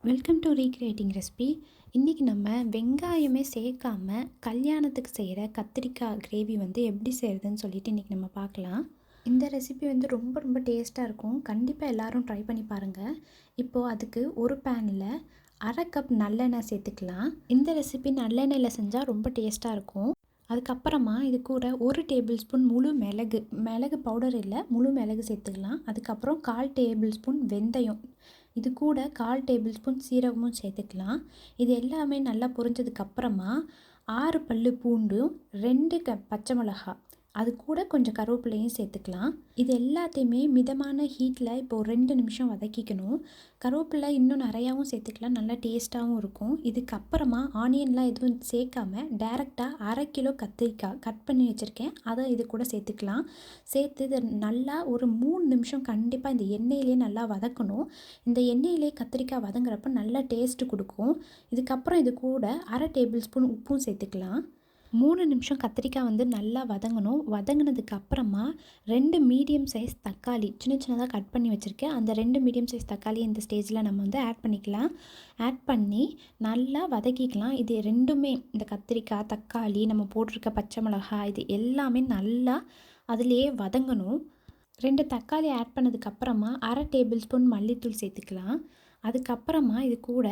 Welcome to recreating recipe. இன்றைக்கி நம்ம வெங்காயமே சேர்க்காம கல்யாணத்துக்கு செய்கிற கத்திரிக்காய் கிரேவி வந்து எப்படி செய்கிறதுன்னு சொல்லிட்டு இன்றைக்கி நம்ம பார்க்கலாம். இந்த ரெசிபி வந்து ரொம்ப ரொம்ப டேஸ்ட்டாக இருக்கும். கண்டிப்பாக எல்லோரும் ட்ரை பண்ணி பாருங்கள். இப்போது அதுக்கு ஒரு பேனில் அரை கப் நல்லெண்ணெய் சேர்த்துக்கலாம். இந்த ரெசிபி நல்லெண்ணெயில் செஞ்சால் ரொம்ப டேஸ்ட்டாக இருக்கும். அதுக்கப்புறமா இது கூட 1 டேபிள் ஸ்பூன் முழு மிளகு பவுடர் இல்லை, முழு மிளகு சேர்த்துக்கலாம். அதுக்கப்புறம் 1/4 டேபிள் ஸ்பூன் வெந்தயம், இது கூட 1/4 டேபிள் ஸ்பூன் சீரகமும் சேர்த்துக்கலாம். இது எல்லாமே நல்லா பொரிஞ்சதுக்கப்புறமா 6 பல்லு பூண்டும் 2 பச்சை மிளகாய், அது கூட கொஞ்சம் கருவேப்பிலையும் சேர்த்துக்கலாம். இது எல்லாத்தையுமே மிதமான ஹீட்டில் இப்போது 2 நிமிஷம் வதக்கிக்கணும். கருவேப்பிலை இன்னும் நிறையாவும் சேர்த்துக்கலாம், நல்லா டேஸ்ட்டாகவும் இருக்கும். இதுக்கப்புறமா ஆனியன்லாம் எதுவும் சேர்க்காம டைரெக்டாக 1/2 கிலோ கத்திரிக்காய் கட் பண்ணி வச்சுருக்கேன், அதை இது கூட சேர்த்துக்கலாம். சேர்த்து இதை நல்லா ஒரு 3 நிமிஷம் கண்டிப்பாக இந்த எண்ணெயிலே நல்லா வதக்கணும். இந்த எண்ணெயிலே கத்திரிக்காய் வதங்குறப்ப நல்லா டேஸ்ட்டு கொடுக்கும். இதுக்கப்புறம் இது கூட 1/2 டேபிள் ஸ்பூன் உப்பும் சேர்த்துக்கலாம். 3 நிமிஷம் கத்திரிக்காய் வந்து நல்லா வதங்கணும். வதங்கினதுக்கு அப்புறமா 2 மீடியம் சைஸ் தக்காளி சின்ன சின்னதாக கட் பண்ணி வச்சுருக்கேன். அந்த 2 மீடியம் சைஸ் தக்காளி இந்த ஸ்டேஜில் நம்ம வந்து ஆட் பண்ணிக்கலாம். ஆட் பண்ணி நல்லா வதக்கிக்கலாம். இது ரெண்டுமே, இந்த கத்திரிக்காய், தக்காளி, நம்ம போட்டிருக்க பச்சை மிளகாய், இது எல்லாமே நல்லா அதிலேயே வதங்கணும். 2 தக்காளி ஆட் பண்ணதுக்கப்புறமா 1/2 டேபிள் ஸ்பூன் மல்லித்தூள் சேர்த்துக்கலாம். அதுக்கப்புறமா இது கூட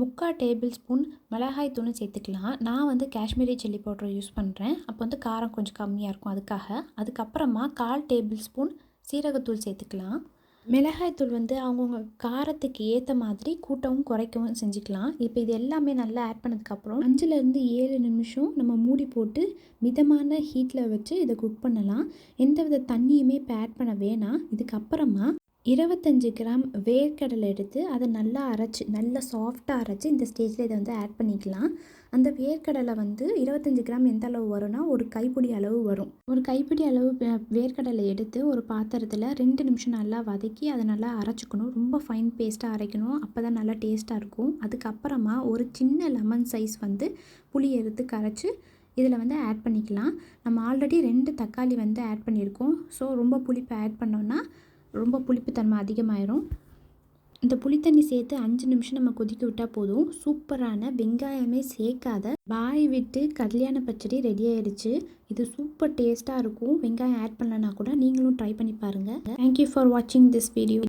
3/4 டேபிள் ஸ்பூன் மிளகாய் தூளும் சேர்த்துக்கலாம். நான் வந்து காஷ்மீரி சில்லி பவுடர் யூஸ் பண்ணுறேன், அப்போ வந்து காரம் கொஞ்சம் கம்மியாக இருக்கும் அதுக்காக. அதுக்கப்புறமா 1/4 டேபிள் ஸ்பூன் சீரகத்தூள் சேர்த்துக்கலாம். மிளகாய்த்தூள் வந்து அவங்கவுங்க காரத்துக்கு ஏற்ற மாதிரி கூட்டவும் குறைக்கவும் செஞ்சுக்கலாம். இப்போ இது எல்லாமே நல்லா ஆட் பண்ணதுக்கப்புறம் 5லேருந்து 7 நிமிஷம் நம்ம மூடி போட்டு மிதமான ஹீட்டில் வச்சு இதை குக் பண்ணலாம். எந்தவித தண்ணியுமே இப்போ ஆட் பண்ண வேணாம். இதுக்கப்புறமா 25 கிராம் வேர்க்கடலை எடுத்து அதை நல்லா அரைச்சி, நல்லா சாஃப்டாக அரைச்சி இந்த ஸ்டேஜில் இதை வந்து ஆட் பண்ணிக்கலாம். அந்த வேர்க்கடலை வந்து 25 கிராம் எந்த அளவு வரும்னா ஒரு கைப்பிடி அளவு வரும். ஒரு கைப்பிடி அளவு வேர்க்கடலை எடுத்து ஒரு பாத்திரத்தில் 2 நிமிஷம் நல்லா வதக்கி அதை நல்லா அரைச்சிக்கணும். ரொம்ப ஃபைன் பேஸ்ட்டாக அரைக்கணும், அப்போ தான் நல்லா டேஸ்ட்டாக இருக்கும். அதுக்கப்புறமா ஒரு சின்ன லெமன் சைஸ் வந்து புளி எடுத்து கரைச்சி இதில் வந்து ஆட் பண்ணிக்கலாம். நம்ம ஆல்ரெடி 2 தக்காளி வந்து ஆட் பண்ணியிருக்கோம். ஸோ ரொம்ப புளிப்பு ஆட் பண்ணோன்னா ரொம்ப புளிப்புத்தன்மை அதிகமாயிரும். இந்த புளித்தண்ணி சேர்த்து 5 நிமிஷம் நம்ம கொதிக்க விட்டால் போதும். சூப்பரான வெங்காயமே சேர்க்காத பாய் விட்டு கல்யாண பச்சடி ரெடி ஆயிடுச்சு. இது சூப்பர் டேஸ்ட்டாக இருக்கும். வெங்காயம் ஆட் பண்ணலன்னா கூட நீங்களும் ட்ரை பண்ணி பாருங்கள். தேங்க்யூ ஃபார் வாட்சிங் திஸ் வீடியோ.